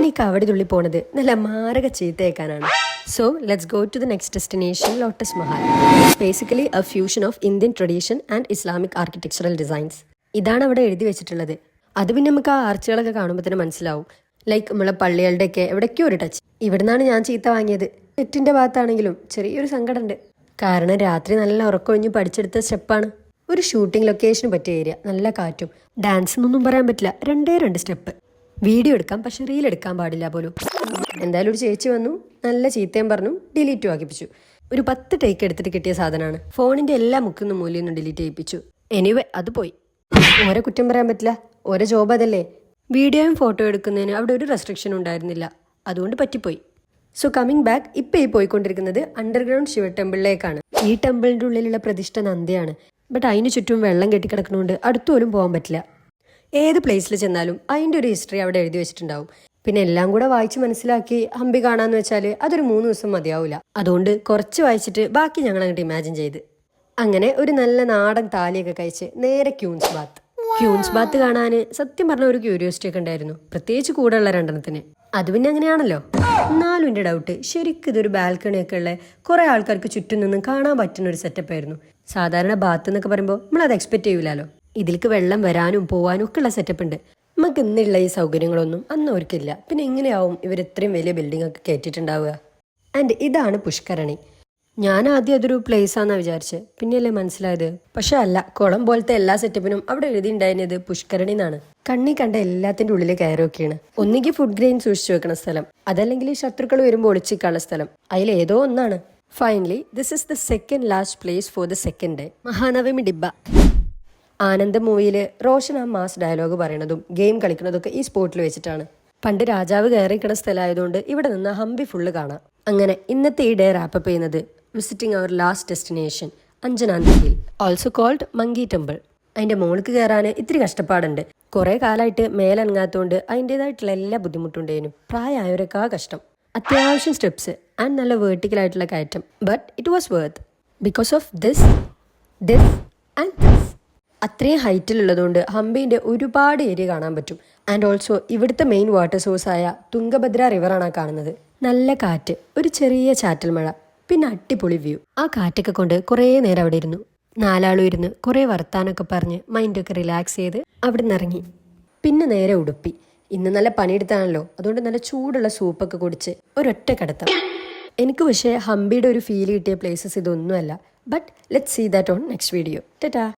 ഈ കവടി തുള്ളി പോണത് നല്ല മാരക ചീത്തയേക്കാനാണ്. So let's go to the next destination, Lotus Mahal. Basically a fusion of Indian tradition and Islamic architectural designs. ഇതാണ് അവിടെ എഴുതി വെച്ചിട്ടുള്ളത്. അത് പിന്നെ നമുക്ക് ആ ആർച്ചുകളൊക്കെ കാണുമ്പോൾ തന്നെ മനസ്സിലാവും. ലൈക്ക് നമ്മളെ പള്ളികളുടെയൊക്കെ എവിടേക്കോ ഒരു ടച്ച്. ഇവിടുന്നാണ് ഞാൻ ചീത്ത വാങ്ങിയത്. നെറ്റിന്റെ ഭാഗത്താണെങ്കിലും ചെറിയൊരു സങ്കടമുണ്ട്. കാരണം രാത്രി നല്ല ഉറക്കൊഴിഞ്ഞ് പഠിച്ചെടുത്ത സ്റ്റെപ്പാണ്. ഒരു ഷൂട്ടിംഗ് ലൊക്കേഷന് പറ്റിയ ഏരിയ, നല്ല കാറ്റും. ഡാൻസ് എന്നൊന്നും പറയാൻ പറ്റില്ല, രണ്ട് സ്റ്റെപ്പ്. വീഡിയോ എടുക്കാം, പക്ഷെ റീൽ എടുക്കാൻ പാടില്ല പോലും. എന്തായാലും ഒരു ചേച്ചി വന്നു, നല്ല ചീത്തയും പറഞ്ഞു, ഡിലീറ്റും ആക്കിപ്പിച്ചു. ഒരു 10 ടേക്ക് എടുത്തിട്ട് കിട്ടിയ സാധനമാണ്. ഫോണിന്റെ എല്ലാ മുക്കുന്ന മൂല്യം ഡിലീറ്റ് ചെയ്യിപ്പിച്ചു. എനിവേ അത് പോയി. ഓരോ കുറ്റം പറയാൻ പറ്റില്ല, ഓരോ ജോബ് അതല്ലേ. വീഡിയോയും ഫോട്ടോ എടുക്കുന്നതിന് അവിടെ ഒരു റെസ്ട്രിക്ഷൻ ഉണ്ടായിരുന്നില്ല, അതുകൊണ്ട് പറ്റിപ്പോയി. സോ കമ്മിങ് ബാക്ക്, ഇപ്പം ഈ പോയിക്കൊണ്ടിരിക്കുന്നത് അണ്ടർഗ്രൗണ്ട് ശിവ ടെമ്പിളിലേക്കാണ്. ഈ ടെമ്പിളിന്റെ ഉള്ളിലുള്ള പ്രതിഷ്ഠ നന്ദിയാണ്. ബട്ട് അതിന് ചുറ്റും വെള്ളം കെട്ടിക്കിടക്കണോണ്ട് അടുത്തുപോലും പോകാൻ പറ്റില്ല. ഏത് പ്ലേസിൽ ചെന്നാലും അതിൻ്റെ ഒരു ഹിസ്റ്ററി അവിടെ എഴുതി വെച്ചിട്ടുണ്ടാവും. പിന്നെ എല്ലാം കൂടെ വായിച്ച് മനസ്സിലാക്കി ഹംപി കാണാന്ന് വെച്ചാൽ അതൊരു 3 ദിവസം മതിയാവില്ല. അതുകൊണ്ട് കുറച്ച് വായിച്ചിട്ട് ബാക്കി ഞങ്ങൾ അങ്ങോട്ട് ഇമാജിൻ ചെയ്ത് അങ്ങനെ ഒരു നല്ല നാടൻ താലിയൊക്കെ കഴിച്ച് നേരെ ക്യൂൻസ് ബാത്ത് കാണാൻ സത്യം പറഞ്ഞ ഒരു ക്യൂരിയോസിറ്റി ഒക്കെ ഉണ്ടായിരുന്നു, പ്രത്യേകിച്ച് കൂടെയുള്ള 2 അത് പിന്നെ അങ്ങനെയാണല്ലോ. എന്നാലും എൻ്റെ ഡൗട്ട്, ശരിക്കും ഇതൊരു ബാൽക്കണി ഒക്കെ ഉള്ള കുറെ ആൾക്കാർക്ക് ചുറ്റും നിന്നും കാണാൻ പറ്റുന്ന ഒരു സെറ്റപ്പ് ആയിരുന്നു. സാധാരണ ബാത്ത് എന്നൊക്കെ പറയുമ്പോൾ നമ്മളത് എക്സ്പെക്ട് ചെയ്യൂലോ. ഇതിലേക്ക് വെള്ളം വരാനും പോവാനും ഒക്കെ ഉള്ള സെറ്റപ്പ് ഉണ്ട്. നമുക്ക് ഇന്നുള്ള ഈ സൗകര്യങ്ങളൊന്നും അന്ന് അവർക്കില്ല. പിന്നെ എങ്ങനെയാവും ഇവർ ഇത്രയും വലിയ ബിൽഡിംഗ് ഒക്കെ കയറ്റിയിട്ടുണ്ടാവുക? ആൻഡ് ഇതാണ് പുഷ്കരണി. ഞാൻ ആദ്യം അതൊരു പ്ലേസ് ആണെന്നാണ് വിചാരിച്ചത്, പിന്നെയല്ലേ മനസ്സിലായത്. പക്ഷെ അല്ല, കുളം പോലത്തെ എല്ലാ സെറ്റപ്പിനും അവിടെ എഴുതിയിട്ടുണ്ടായിരുന്നത് പുഷ്കരണി എന്നാണ്. കണ്ണി കണ്ട എല്ലാത്തിന്റെ ഉള്ളിൽ കയറൊക്കെയാണ്. ഒന്നുകിൽ ഫുഡ് ഗ്രെയിൻ സൂക്ഷിച്ചു വെക്കണ സ്ഥലം, അതല്ലെങ്കിൽ ശത്രുക്കൾ വരുമ്പോൾ ഒളിച്ചിക്കാനുള്ള സ്ഥലം. അതിലേതോ ഒന്നാണ്. Finally this is the second last place for the second day, Mahanavami Dibba. Anand മൂവിയില് റോഷൻ ആ മാസ് ഡയലോഗ് പറയണതും ഗെയിം കളിക്കുന്നതൊക്കെ ഈ സ്പോട്ടിൽ വെച്ചിട്ടാണ്. പണ്ട് രാജാവ് കയറിക്കുന്ന സ്ഥലമായതുകൊണ്ട് ഇവിടെ നിന്ന് ഹംപി ഫുള്ള് കാണാം. അങ്ങനെ ഇന്നത്തെ ഈ ഡേ റാപ്പപ്പ് ചെയ്യുന്നത് visiting our last destination Anjanadri hill, also called monkey temple. അതിന്റെ മുകൾക്ക് കയറാൻ ഇത്തിരി കഷ്ടപ്പാടുണ്ട്. കുറെ കാലമായിട്ട് മേലനങ്ങാത്തോണ്ട് അതിൻ്റെതായിട്ടുള്ള എല്ലാ ബുദ്ധിമുട്ടുണ്ടേനും. പ്രായമായവരൊക്കെ കഷ്ടം. അത്യാവശ്യം സ്റ്റെപ്സ് ആൻഡ് നല്ല വേർട്ടിക്കൽ ആയിട്ടുള്ള കയറ്റം. But it was worth because of this and this. അത്രയും ഹൈറ്റിലുള്ളതുകൊണ്ട് ഹംപിന്റെ ഒരുപാട് ഏരിയ കാണാൻ പറ്റും. ആൻഡ് ഓൾസോ ഇവിടുത്തെ മെയിൻ വാട്ടർ സോഴ്സായ തുംഗഭദ്ര റിവറാണ് കാണുന്നത്. നല്ല കാറ്റ്, ഒരു ചെറിയ ചാറ്റൽ മഴ, പിന്നെ അടിപൊളി വ്യൂ. ആ കാറ്റൊക്കെ കൊണ്ട് കുറേ നേരം അവിടെ ഇരുന്നു. 4 ആളും ഇരുന്ന് കുറേ വർത്താനൊക്കെ പറഞ്ഞ് മൈൻഡൊക്കെ റിലാക്സ് ചെയ്ത് അവിടെ നിന്ന് ഇറങ്ങി. പിന്നെ നേരെ ഉടുപ്പി. ഇന്ന് നല്ല പണിയെടുത്താണല്ലോ, അതുകൊണ്ട് നല്ല ചൂടുള്ള സൂപ്പൊക്കെ കുടിച്ച് ഒരൊറ്റ കിടത്തം. എനിക്ക് പക്ഷേ ഹംപിയുടെ ഒരു ഫീൽ കിട്ടിയ പ്ലേസസ് ഇതൊന്നുമല്ല. But let's see that on next video. Tata.